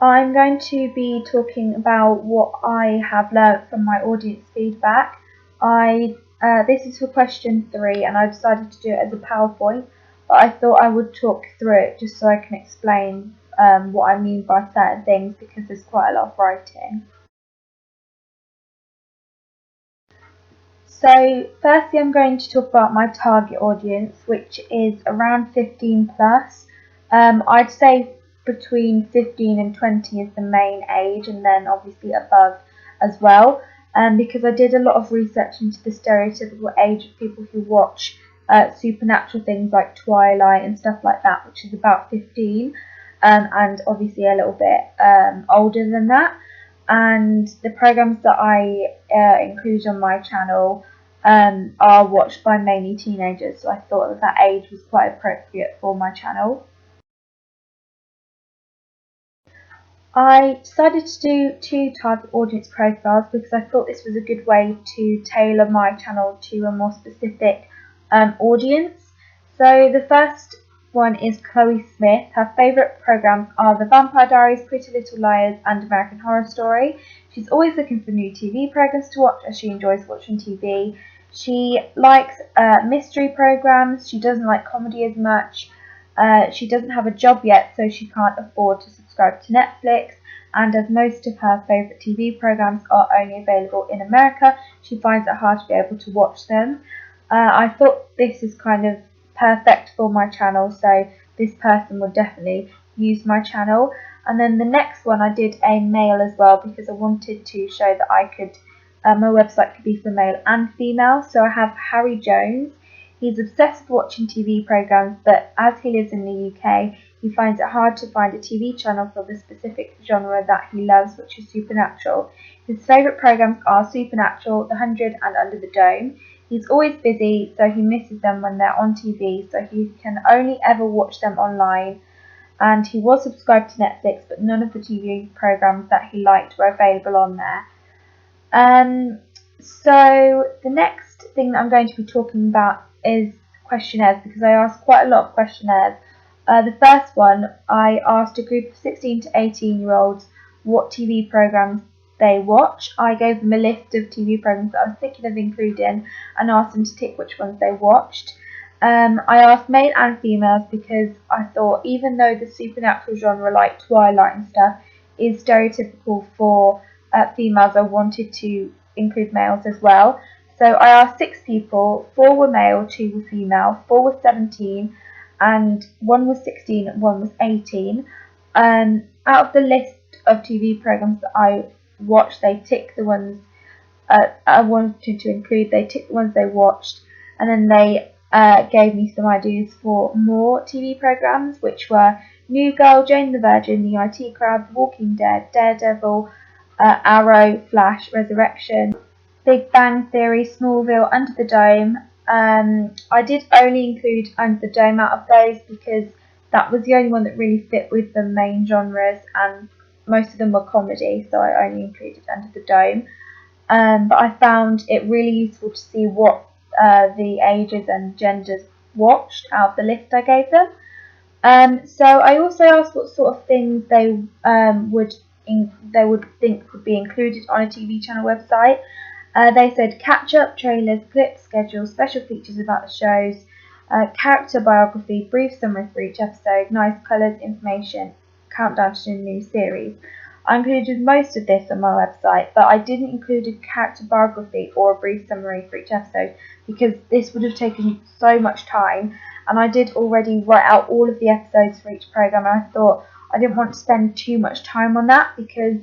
I'm going to be talking about what I have learnt from my audience feedback. This is for question 3, and I decided to do it as a PowerPoint, but I thought I would talk through it just so I can explain what I mean by certain things, because there's quite a lot of writing. So firstly, I'm going to talk about my target audience, which is around 15 plus. I'd say between 15 and 20 is the main age, and then obviously above as well. Because I did a lot of research into the stereotypical age of people who watch supernatural things like Twilight and stuff like that, which is about 15, and obviously a little bit older than that. And the programs that I include on my channel are watched by mainly teenagers, so I thought that age was quite appropriate for my channel. I decided to do 2 target audience profiles because I thought this was a good way to tailor my channel to a more specific audience. So the first one is Chloe Smith. Her favourite programs are The Vampire Diaries, Pretty Little Liars and American Horror Story. She's always looking for new TV programs to watch, as she enjoys watching TV. She likes mystery programs. She doesn't like comedy as much. She doesn't have a job yet, so she can't afford to subscribe to Netflix, and as most of her favourite TV programs are only available in America, she finds it hard to be able to watch them. I thought this is kind of perfect for my channel, so this person would definitely use my channel. And then the next one, I did a male as well, because I wanted to show that my website could be for male and female. So I have Harry Jones. He's obsessed with watching TV programs, but as he lives in the UK, he finds it hard to find a TV channel for the specific genre that he loves, which is supernatural. His favourite programs are Supernatural, The 100 and Under the Dome. He's always busy, so he misses them when they're on TV, so he can only ever watch them online. And he was subscribed to Netflix, but none of the TV programs that he liked were available on there. So the next thing that I'm going to be talking about is questionnaires, because I asked quite a lot of questionnaires. The first one, I asked a group of 16 to 18-year-olds what TV programs they watch. I gave them a list of TV programs that I was thinking of including and asked them to tick which ones they watched. I asked male and females because I thought, even though the supernatural genre like Twilight and stuff is stereotypical for females, I wanted to include males as well. So I asked 6 people, 4 were male, 2 were female, 4 were 17, and 1 was 16 and 1 was 18. Out of the list of TV programs that I watched, they ticked the ones I wanted to include, they ticked the ones they watched, and then they gave me some ideas for more TV programs, which were New Girl, Jane the Virgin, The IT Crowd, Walking Dead, Daredevil, Arrow, Flash, Resurrection, Big Bang Theory, Smallville, Under the Dome. I did only include Under the Dome out of those because that was the only one that really fit with the main genres, and most of them were comedy, so I only included Under the Dome. But I found it really useful to see what the ages and genders watched out of the list I gave them. So I also asked what sort of things they would think would be included on a TV channel website. They said catch-up, trailers, clips, schedules, special features about the shows, character biography, brief summary for each episode, nice colours, information, countdown to a new series. I included most of this on my website, but I didn't include a character biography or a brief summary for each episode because this would have taken so much time, and I did already write out all of the episodes for each program, and I thought I didn't want to spend too much time on that because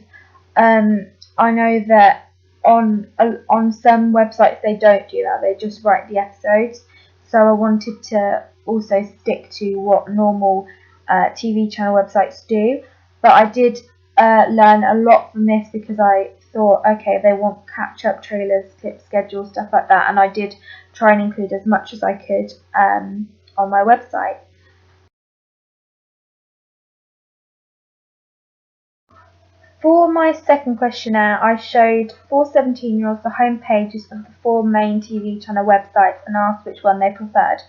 I know that on some websites they don't do that, they just write the episodes. So I wanted to also stick to what normal TV channel websites do, but I did learn a lot from this because I thought, okay, they want catch-up, trailers, clip schedules, stuff like that, and I did try and include as much as I could on my website. For my second questionnaire, I showed 4 17-year-olds the home pages of the 4 main TV channel websites and asked which one they preferred.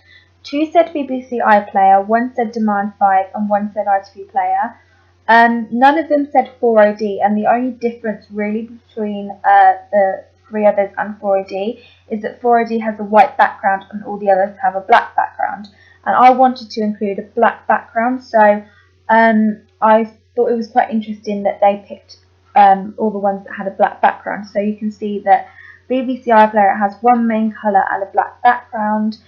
2 said BBC iPlayer, 1 said Demand 5, and 1 said ITV Player. None of them said 4OD, and the only difference really between the three others and 4OD is that 4OD has a white background and all the others have a black background. And I wanted to include a black background, so I thought it was quite interesting that they picked all the ones that had a black background. So you can see that BBC iPlayer has one main colour and a black background,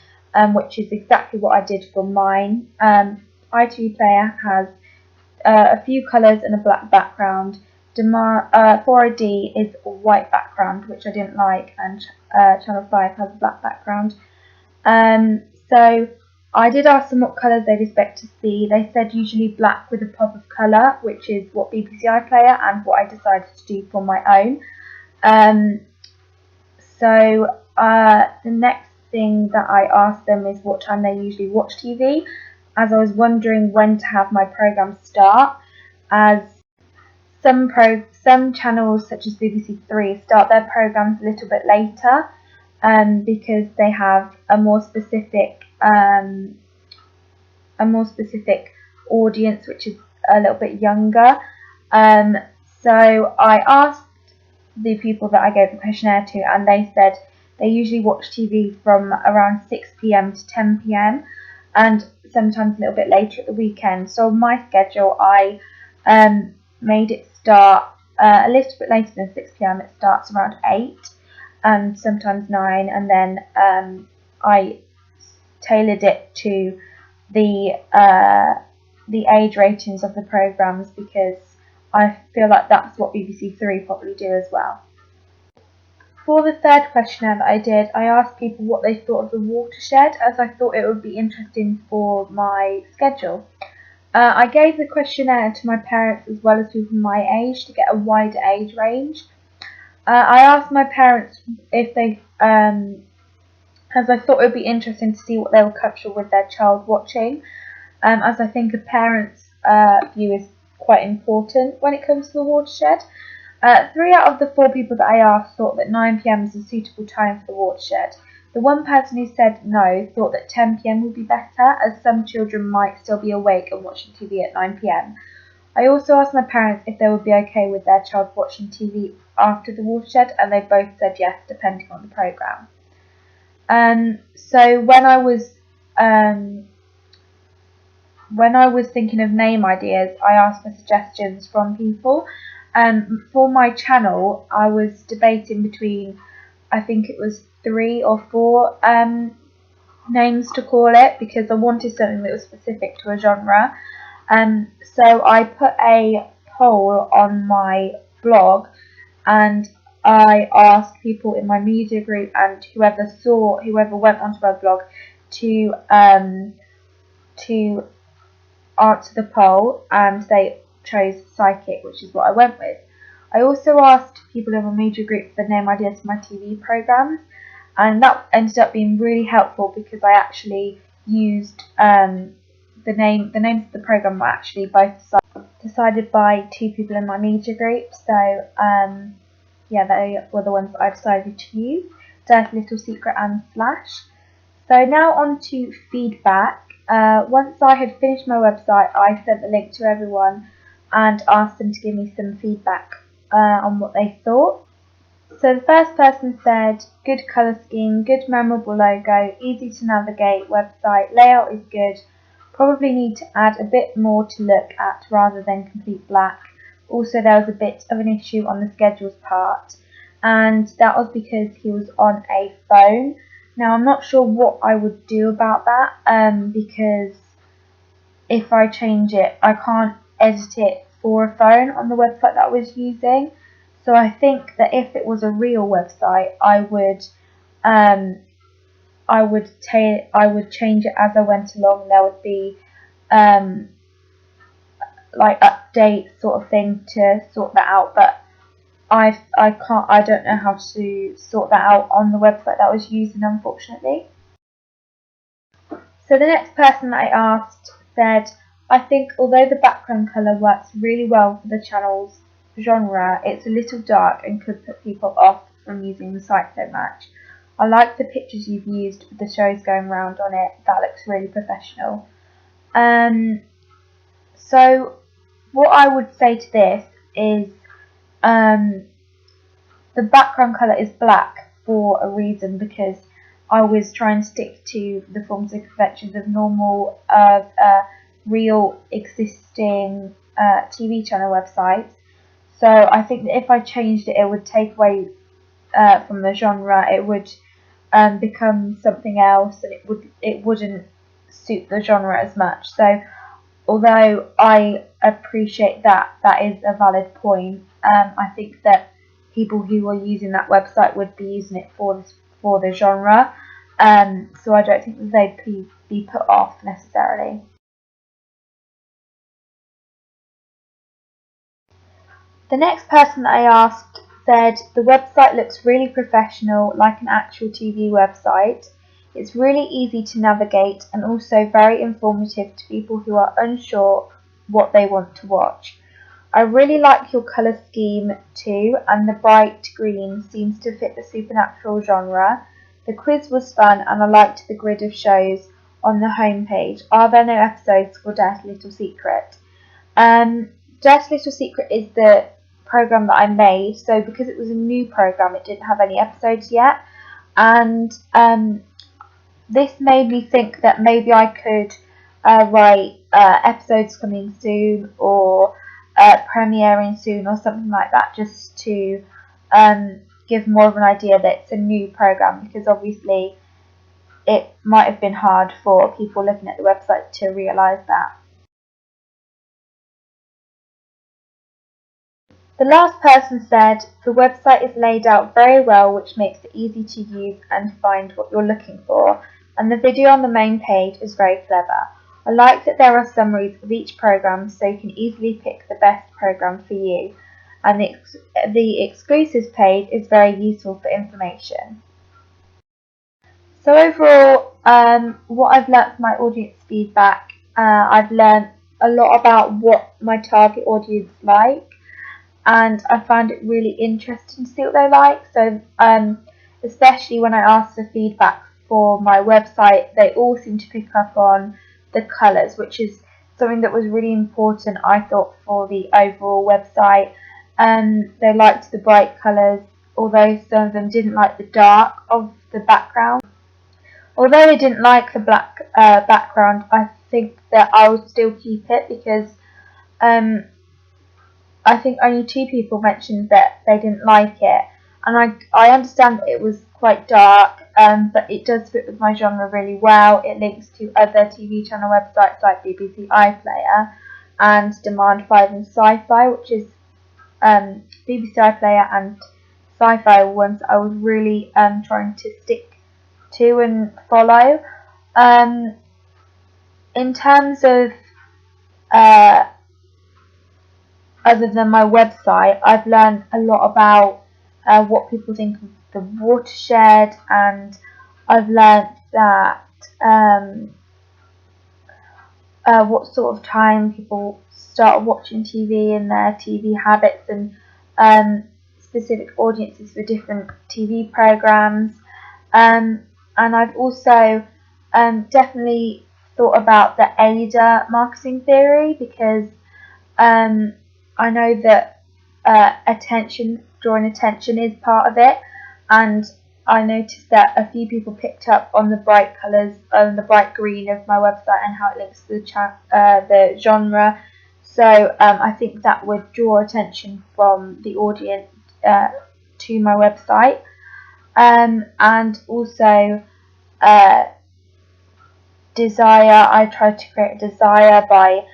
which is exactly what I did for mine. ITV Player has a few colours and a black background. 4OD is a white background, which I didn't like, and Channel 5 has a black background. So I did ask them what colours they'd expect to see. They said usually black with a pop of colour, which is what BBC iPlayer and what I decided to do for my own. The next thing that I asked them is what time they usually watch TV, as I was wondering when to have my programme start, as some channels such as BBC Three start their programmes a little bit later, because they have a more specific audience, which is a little bit younger. So I asked the people that I gave the questionnaire to, and they said they usually watch TV from around 6 PM to 10 PM, and sometimes a little bit later at the weekend. So on my schedule, I made it start a little bit later than 6 PM. It starts around 8 and sometimes 9, and then I tailored it to the age ratings of the programmes, because I feel like that's what BBC Three probably do as well. For the third questionnaire that I did, I asked people what they thought of the watershed, as I thought it would be interesting for my schedule. I gave the questionnaire to my parents as well as people my age to get a wider age range. I asked my parents if they, as I thought it would be interesting to see what they were comfortable with their child watching, as I think a parent's view is quite important when it comes to the watershed. 3 out of the 4 people that I asked thought that 9 PM is a suitable time for the watershed. The one person who said no thought that 10 PM would be better, as some children might still be awake and watching TV at 9 PM. I also asked my parents if they would be okay with their child watching TV after the watershed, and they both said yes, depending on the programme. So when I was thinking of name ideas, I asked for suggestions from people. For my channel, I was debating between, I think it was 3 or 4 names to call it, because I wanted something that was specific to a genre. So I put a poll on my blog, and I asked people in my media group and whoever went onto my blog to answer the poll, and they chose Psychic, which is what I went with. I also asked people in my media group for name ideas for my TV programmes, and that ended up being really helpful, because I actually used the names of the programme were actually both decided by 2 people in my media group. So yeah, they were the ones that I decided to use: Dirty Little Secret and Flash. So now on to feedback. Once I had finished my website, I sent the link to everyone and asked them to give me some feedback on what they thought. So the first person said, good colour scheme, good memorable logo, easy to navigate website, layout is good, probably need to add a bit more to look at rather than complete black. Also, there was a bit of an issue on the schedules part, and that was because he was on a phone. Now, I'm not sure what I would do about that, because if I change it, I can't edit it for a phone on the website that I was using. So I think that if it was a real website, I would change it as I went along. There would be like updates sort of thing to sort that out, but I don't know how to sort that out on the website that I was using, unfortunately. So the next person that I asked said, I think although the background colour works really well for the channel's genre, it's a little dark and could put people off from using the site so much. I like the pictures you've used with the shows going round on it. That looks really professional. So what I would say to this is the background colour is black for a reason, because I was trying to stick to the forms and conventions of normal, real existing TV channel websites. So I think that if I changed it, it would take away from the genre. It would become something else, and it wouldn't suit the genre as much. So although I appreciate that that is a valid point, I think that people who are using that website would be using it for the genre. So I don't think that they'd be put off necessarily. The next person that I asked said the website looks really professional, like an actual TV website. It's really easy to navigate and also very informative to people who are unsure what they want to watch. I really like your colour scheme too, and the bright green seems to fit the supernatural genre. The quiz was fun and I liked the grid of shows on the homepage. Are there no episodes for Dirty Little Secret? Dirty Little Secret is the program that I made, so because it was a new program, it didn't have any episodes yet, and this made me think that maybe I could write episodes coming soon, or premiering soon, or something like that, just to give more of an idea that it's a new program, because obviously it might have been hard for people looking at the website to realise that. The last person said, the website is laid out very well, which makes it easy to use and find what you're looking for, and the video on the main page is very clever. I like that there are summaries of each program, so you can easily pick the best program for you, and the exclusives page is very useful for information. So overall, what I've learnt from my audience feedback, I've learnt a lot about what my target audience like, and I found it really interesting to see what they like. So especially when I asked for feedback for my website, they all seem to pick up on the colours, which is something that was really important, I thought, for the overall website. They liked the bright colours, although some of them didn't like the dark of the background. Although they didn't like the black background, I think that I would still keep it, because I think only 2 people mentioned that they didn't like it, and I understand that it was quite dark, but it does fit with my genre really well. It links to other TV channel websites like BBC iPlayer and Demand 5 and Sci-Fi, which is BBC iPlayer and Sci-Fi ones I was really trying to stick to and follow. In terms of other than my website, I've learned a lot about what people think of the watershed, and I've learned that what sort of time people start watching TV and their TV habits, and specific audiences for different TV programs. And I've also definitely thought about the AIDA marketing theory, because I know that drawing attention is part of it, and I noticed that a few people picked up on the bright colours and the bright green of my website and how it links to the genre. So I think that would draw attention from the audience to my website, and also desire. I tried to create a desire by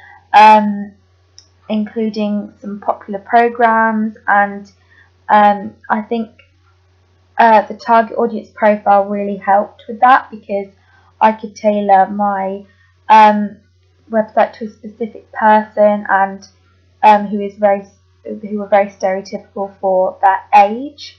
including some popular programs, and I think the target audience profile really helped with that, because I could tailor my website to a specific person, and who were very stereotypical for that age.